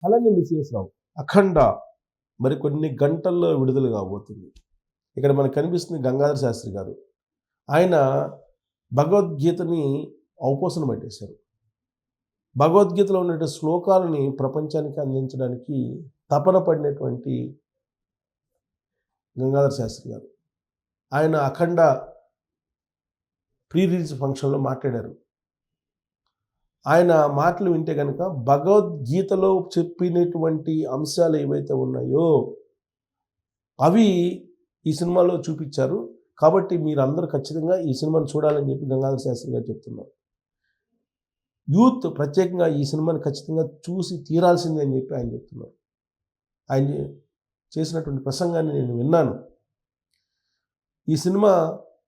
అలానే మిస్ఎస్ రావు అఖండ మరి కొన్ని గంటల్లో విడుదల కాబోతుంది. ఇక్కడ మనకు కనిపిస్తుంది గంగాధర శాస్త్రి గారు. ఆయన భగవద్గీతని ఔపోసన పట్టేశారు. భగవద్గీతలో ఉన్నటువంటి శ్లోకాలని ప్రపంచానికి అందించడానికి తపన పడినటువంటి గంగాధర శాస్త్రి గారు. ఆయన అఖండ ప్రీ రిలీజ్ ఫంక్షన్లో మాట్లాడారు. ఆయన మాటలు వింటే కనుక భగవద్గీతలో చెప్పినటువంటి అంశాలు ఏవైతే ఉన్నాయో అవి ఈ సినిమాలో చూపించారు. కాబట్టి మీరందరూ ఖచ్చితంగా ఈ సినిమాను చూడాలని చెప్పి గంగాధర శాస్త్రి గారు చెప్తున్నారు. యూత్ ప్రత్యేకంగా ఈ సినిమాని ఖచ్చితంగా చూసి తీరాల్సిందే అని చెప్పి ఆయన చెప్తున్నారు. ఆయన చేసినటువంటి ప్రసంగాన్ని నేను విన్నాను. ఈ సినిమా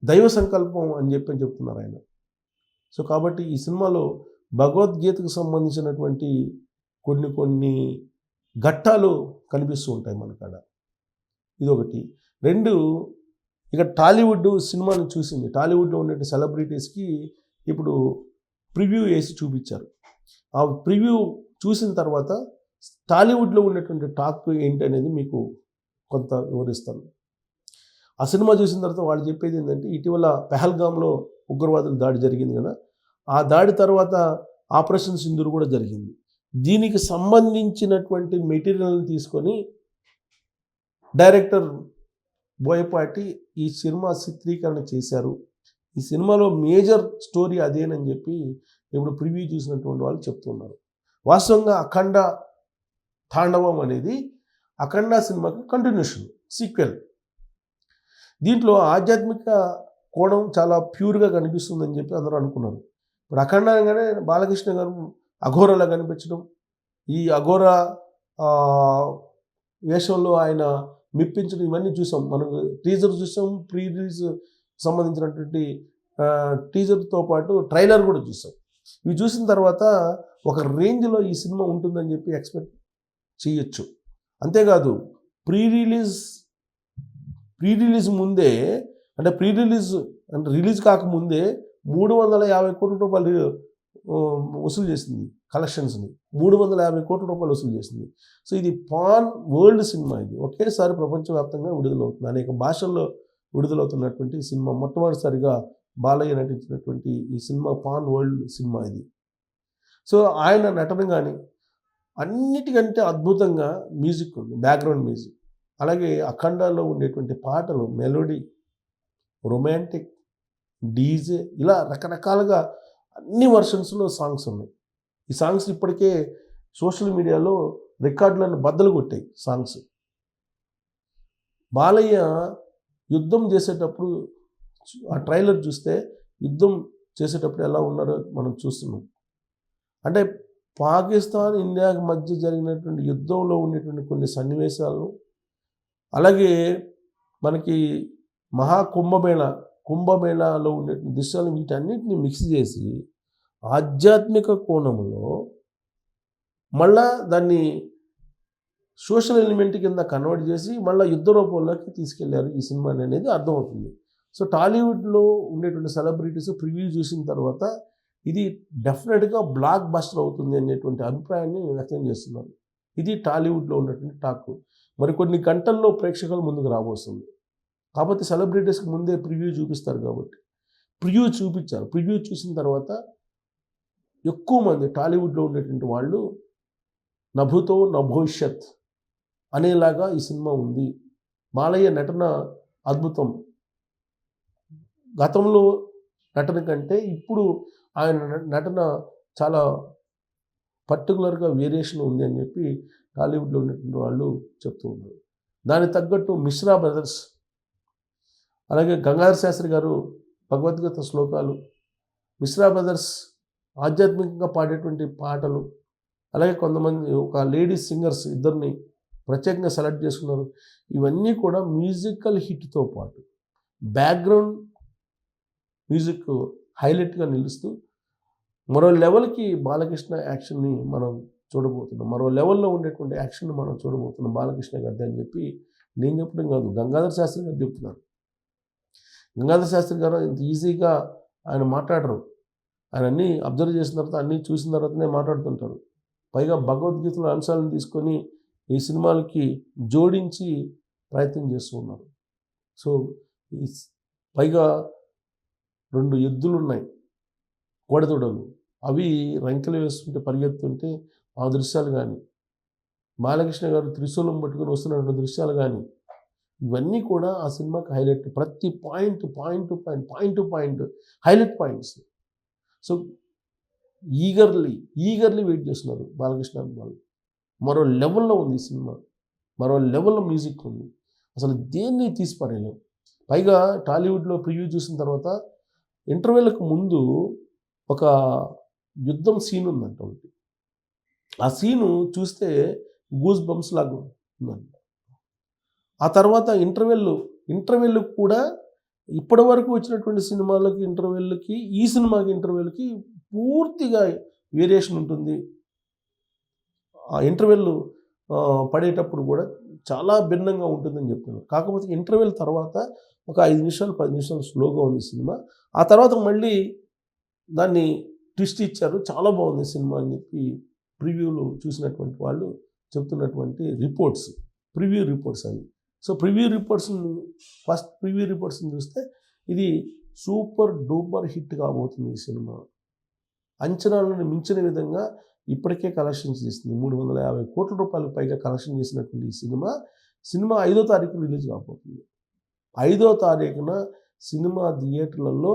దైవ సంకల్పం అని చెప్పి చెప్తున్నారు ఆయన. సో కాబట్టి ఈ సినిమాలో భగవద్గీతకు సంబంధించినటువంటి కొన్ని ఘట్టాలు కనిపిస్తూ ఉంటాయి మనకాడ. ఇదొకటి. 2, ఇక టాలీవుడ్ సినిమాను చూసింది. టాలీవుడ్లో ఉన్నటువంటి సెలబ్రిటీస్కి ఇప్పుడు ప్రివ్యూ వేసి చూపించారు. ఆ ప్రివ్యూ చూసిన తర్వాత టాలీవుడ్లో ఉన్నటువంటి టాక్ ఏంటి అనేది మీకు కొంత వివరిస్తాను. ఆ సినిమా చూసిన తర్వాత వాళ్ళు చెప్పేది ఏంటంటే, ఇటీవల పెహల్గాంలో ఉగ్రవాదుల దాడి జరిగింది కదా, ఆ దాడి తర్వాత ఆపరేషన్ సింధూర్ కూడా జరిగింది. దీనికి సంబంధించినటువంటి మెటీరియల్ని తీసుకొని డైరెక్టర్ బోయపాటి ఈ సినిమా చిత్రీకరణ చేశారు. ఈ సినిమాలో మేజర్ స్టోరీ అదేనని చెప్పి ఇప్పుడు ప్రివ్యూ చూసినటువంటి వాళ్ళు చెప్తున్నారు. వాస్తవంగా అఖండ తాండవం అనేది అఖండ సినిమాకి కంటిన్యూషన్, సీక్వెల్. దీంట్లో ఆధ్యాత్మిక కోణం చాలా ప్యూర్గా కనిపిస్తుందని చెప్పి అందరూ అనుకున్నారు. ఇప్పుడు అఖండ అనగానే బాలకృష్ణ గారు అఘోరాలా కనిపించడం, ఈ అఘోరా వేషంలో ఆయన మెప్పించడం, ఇవన్నీ చూసాం. మనకు టీజర్ చూసాం, ప్రీ రిలీజ్ సంబంధించినటువంటి టీజర్తో పాటు ట్రైలర్ కూడా చూసాం. ఇవి చూసిన తర్వాత ఒక రేంజ్లో ఈ సినిమా ఉంటుందని చెప్పి ఎక్స్పెక్ట్ చేయొచ్చు. అంతేకాదు ప్రీ రిలీజ్ ముందే, అంటే రిలీజ్ కాకముందే 350 కోట్ల రూపాయలు వసూలు చేసింది. కలెక్షన్స్ని 350 కోట్ల రూపాయలు వసూలు చేసింది. సో ఇది పాన్ వరల్డ్ సినిమా. ఇది ఒకేసారి ప్రపంచవ్యాప్తంగా విడుదలవుతుంది. అనేక భాషల్లో విడుదలవుతున్నటువంటి సినిమా. మొట్టమొదటిసారిగా బాలయ్య నటించినటువంటి ఈ సినిమా పాన్ వరల్డ్ సినిమా ఇది. సో ఆయన నటన కానీ అన్నిటికంటే అద్భుతంగా మ్యూజిక్ ఉంది, బ్యాక్గ్రౌండ్ మ్యూజిక్. అలాగే అఖండాలో ఉండేటువంటి పాటలు, మెలోడీ, రొమాంటిక్, డీజే, ఇలా రకరకాలుగా అన్ని వర్షన్స్లో సాంగ్స్ ఉన్నాయి. ఈ సాంగ్స్ ఇప్పటికే సోషల్ మీడియాలో రికార్డులను బద్దలు కొట్టాయి సాంగ్స్. బాలయ్య యుద్ధం చేసేటప్పుడు ఆ ట్రైలర్ చూస్తే యుద్ధం చేసేటప్పుడు ఎలా ఉన్నారో మనం చూస్తున్నాం. అంటే పాకిస్తాన్ ఇండియా మధ్య జరిగినటువంటి యుద్ధంలో ఉండేటువంటి కొన్ని సన్నివేశాలను, అలాగే మనకి కుంభమేళాలో ఉండేటువంటి దృశ్యాలు, వీటన్నిటిని మిక్స్ చేసి ఆధ్యాత్మిక కోణంలో మళ్ళా దాన్ని సోషల్ ఎలిమెంట్ కింద కన్వర్ట్ చేసి మళ్ళీ యుద్ధ రూపంలోకి తీసుకెళ్లారు ఈ సినిమాని అనేది అర్థమవుతుంది. సో టాలీవుడ్లో ఉండేటువంటి సెలబ్రిటీస్ ప్రివ్యూ చూసిన తర్వాత ఇది డెఫినెట్గా బ్లాక్ బస్టర్ అవుతుంది అనేటువంటి అభిప్రాయాన్ని వ్యక్తం చేస్తున్నారు. ఇది టాలీవుడ్లో ఉన్నటువంటి టాక్. మరి కొన్ని గంటల్లో ప్రేక్షకుల ముందుకు రాబోతుంది. కాబట్టి సెలబ్రిటీస్కి ముందే ప్రివ్యూ చూపిస్తారు కాబట్టి ప్రివ్యూ చూపించారు. ప్రివ్యూ చూసిన తర్వాత ఎక్కువ మంది టాలీవుడ్లో ఉండేటువంటి వాళ్ళు నభూతో నభవిష్యత్ అనేలాగా ఈ సినిమా ఉంది. బాలయ్య నటన అద్భుతం. గతంలో నటన కంటే ఇప్పుడు ఆయన నటన చాలా పర్టికులర్గా వేరియేషన్ ఉంది అని చెప్పి టాలీవుడ్లో ఉన్నటువంటి వాళ్ళు చెప్తూ ఉన్నారు. దానికి తగ్గట్టు మిశ్రా బ్రదర్స్, అలాగే గంగాధర శాస్త్రి గారు భగవద్గీత శ్లోకాలు, మిశ్రా బ్రదర్స్ ఆధ్యాత్మికంగా పాడేటువంటి పాటలు, అలాగే కొంతమంది ఒక లేడీస్ సింగర్స్ ఇద్దరిని ప్రత్యేకంగా సెలెక్ట్ చేసుకున్నారు. ఇవన్నీ కూడా మ్యూజికల్ హిట్తో పాటు బ్యాక్గ్రౌండ్ మ్యూజిక్ హైలైట్గా నిలుస్తూ మరో లెవెల్కి బాలకృష్ణ యాక్షన్ని మనం చూడబోతున్నాం. మరో లెవెల్లో ఉండేటువంటి యాక్షన్ని మనం చూడబోతున్నాం బాలకృష్ణ గారి అని చెప్పి నేను చెప్పడం కాదు, గంగాధర శాస్త్రి గారు చెప్తున్నారు. గంగాధర శాస్త్రి గారు ఇంత ఈజీగా ఆయన మాట్లాడరు. ఆయన అన్నీ అబ్జర్వ్ చేసిన తర్వాత, అన్నీ చూసిన తర్వాతనే మాట్లాడుతుంటారు. పైగా భగవద్గీతలో అంశాలను తీసుకొని ఈ సినిమాలకి జోడించి ప్రయత్నం చేస్తూ ఉన్నారు. సో ఈ పైగా 2 ఎద్దులు ఉన్నాయి, కోడెదూడలు. అవి రంకెలు వేస్తుంటే పరిగెత్తుంటే ఆ దృశ్యాలు కానీ, బాలకృష్ణ గారు త్రిశూలం పట్టుకొని వస్తున్నటువంటి దృశ్యాలు కానీ, ఇవన్నీ కూడా ఆ సినిమాకి హైలైట్. ప్రతి point highlight points. So eagerly wait చేస్తున్నారు బాలకృష్ణ వాళ్ళు. మరో లెవెల్లో ఉంది ఈ సినిమా, మరో లెవెల్లో మ్యూజిక్ ఉంది. అసలు దేన్ని తీసి పడేయలేం. పైగా టాలీవుడ్లో ప్రివ్యూ చూసిన తర్వాత ఇంటర్వెల్కి ముందు ఒక యుద్ధం సీన్ ఉందంట ఒకటి. ఆ సీను చూస్తే గూస్ బంప్స్ లాగా ఉందంట. ఆ తర్వాత ఇంటర్వెల్ కూడా ఇప్పటి వరకు వచ్చినటువంటి సినిమాలకి ఇంటర్వెల్కి, ఈ సినిమాకి ఇంటర్వెల్కి పూర్తిగా వేరియేషన్ ఉంటుంది. ఆ ఇంటర్వెల్ పడేటప్పుడు కూడా చాలా భిన్నంగా ఉంటుందని చెప్తున్నారు. కాకపోతే ఇంటర్వెల్ తర్వాత ఒక 5 నిమిషాలు 10 నిమిషాలు స్లోగా ఉంది సినిమా. ఆ తర్వాత మళ్ళీ దాన్ని ట్విస్ట్ ఇచ్చారు, చాలా బాగుంది సినిమా అని చెప్పి ప్రివ్యూలు చూసినటువంటి వాళ్ళు చెప్తున్నటువంటి ప్రివ్యూ రిపోర్ట్స్ అవి. సో ఫస్ట్ ప్రివ్యూ రిపోర్ట్స్ని చూస్తే ఇది సూపర్ డూపర్ హిట్ కాబోతుంది ఈ సినిమా. అంచనాలను మించిన విధంగా ఇప్పటికే కలెక్షన్స్ చేసింది. 350 కోట్ల రూపాయలకు పైగా కలెక్షన్ చేసినటువంటి ఈ సినిమా 5వ తారీఖు రిలీజ్ కాబోతుంది. 5వ తారీఖున సినిమా థియేటర్లలో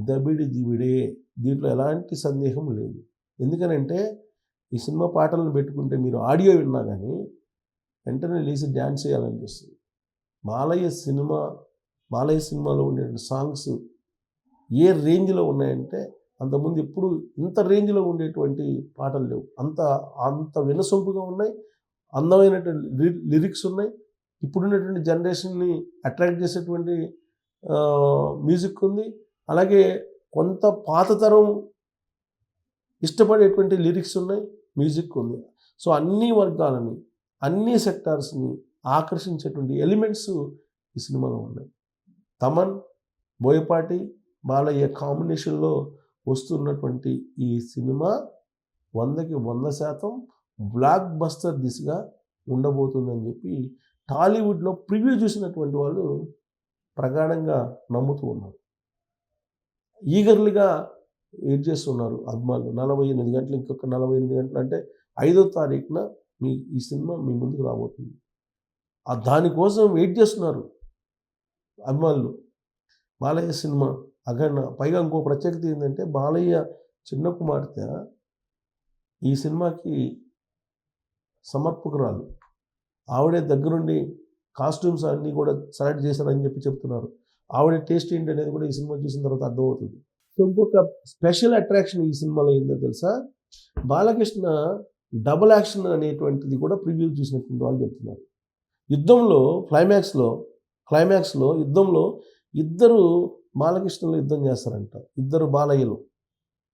దబిడే. దీంట్లో ఎలాంటి సందేహం లేదు. ఎందుకనంటే ఈ సినిమా పాటలను పెట్టుకుంటే మీరు ఆడియో విన్నా కానీ వెంటనే లేచి డ్యాన్స్ చేయాలనిపిస్తుంది. బాలయ్య సినిమాలో ఉండే సాంగ్స్ ఏ రేంజ్లో ఉన్నాయంటే అంతకుముందు ఎప్పుడు ఇంత రేంజ్లో ఉండేటువంటి పాటలు లేవు. అంత వినసొంపుగా ఉన్నాయి, అందమైనటువంటి లిరిక్స్ ఉన్నాయి. ఇప్పుడున్నటువంటి జనరేషన్ని అట్రాక్ట్ చేసేటువంటి మ్యూజిక్ ఉంది. అలాగే కొంత పాత తరం ఇష్టపడేటువంటి లిరిక్స్ ఉన్నాయి, మ్యూజిక్ ఉంది. సో అన్ని వర్గాలని, అన్ని సెక్టార్స్ని ఆకర్షించేటువంటి ఎలిమెంట్స్ ఈ సినిమాలో ఉన్నాయి. తమన్, బోయపాటి, బాలయ్య కాంబినేషన్లో వస్తున్నటువంటి ఈ సినిమా 100కి 100% బ్లాక్ బస్టర్ దిశగా ఉండబోతుందని చెప్పి టాలీవుడ్లో ప్రివ్యూ చూసినటువంటి వాళ్ళు ప్రగాఢంగా నమ్ముతూ ఉన్నారు. ఈగర్లీగా వెయిట్ చేస్తున్నారు అభిమానులు. 48 గంటలు, ఇంకొక 48 గంటలు అంటే 5వ తారీఖున ఈ సినిమా మీ ముందుకు రాబోతుంది. దానికోసం వెయిట్ చేస్తున్నారు అభిమానులు. బాలయ్య సినిమా అఖండ. పైగా ఇంకో ప్రత్యేకత ఏంటంటే బాలయ్య చిన్న కుమార్తె ఈ సినిమాకి సమర్పకురాలు. ఆవిడే దగ్గరుండి కాస్ట్యూమ్స్ అన్నీ కూడా సెలెక్ట్ చేశారని చెప్పి చెప్తున్నారు. ఆవిడ టేస్ట్ ఏంటి అనేది కూడా ఈ సినిమా చూసిన తర్వాత అర్థమవుతుంది. సో ఇంకొక స్పెషల్ అట్రాక్షన్ ఈ సినిమాలో ఏందో తెలుసా, బాలకృష్ణ డబుల్ యాక్షన్ అనేటువంటిది కూడా ప్రివ్యూ చూసినటువంటి వాళ్ళు చెప్తున్నారు. యుద్ధంలో క్లైమాక్స్లో యుద్ధంలో ఇద్దరు బాలకృష్ణలో యుద్ధం చేస్తారంట, ఇద్దరు బాలయ్యలు.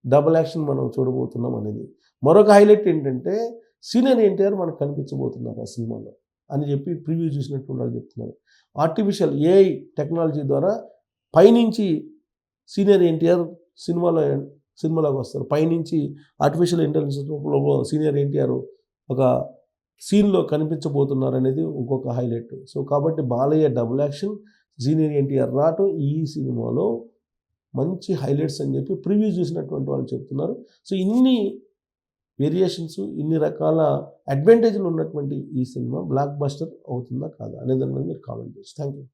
డబుల్ యాక్షన్ మనం చూడబోతున్నాం అనేది. మరొక హైలైట్ ఏంటంటే సీనియర్ ఎన్టీఆర్ మనకు కనిపించబోతున్నారు ఆ సినిమాలో అని చెప్పి ప్రివ్యూ చూసినటువంటి వాళ్ళు చెప్తున్నారు. ఆర్టిఫిషియల్ ఏఐ టెక్నాలజీ ద్వారా పైనుంచి సీనియర్ ఎన్టీఆర్ సినిమాలోకి వస్తారు. పైనుంచి ఆర్టిఫిషియల్ ఇంటెలిజెన్స్ సీనియర్ ఎన్టీఆర్ ఒక సీన్లో కనిపించబోతున్నారు అనేది ఇంకొక హైలైట్. సో కాబట్టి Balayya double action, senior NTR రాటు ఈ సినిమాలో మంచి హైలైట్స్ అని చెప్పి ప్రివ్యూ చూసినటువంటి వాళ్ళు చెప్తున్నారు. సో ఇన్ని వేరియేషన్స్, ఇన్ని రకాల అడ్వాంటేజ్లు ఉన్నటువంటి ఈ సినిమా బ్లాక్ బస్టర్ అవుతుందా కాదా అనే దాని మీద మీరు కామెంట్ చేయొచ్చు. Thank you.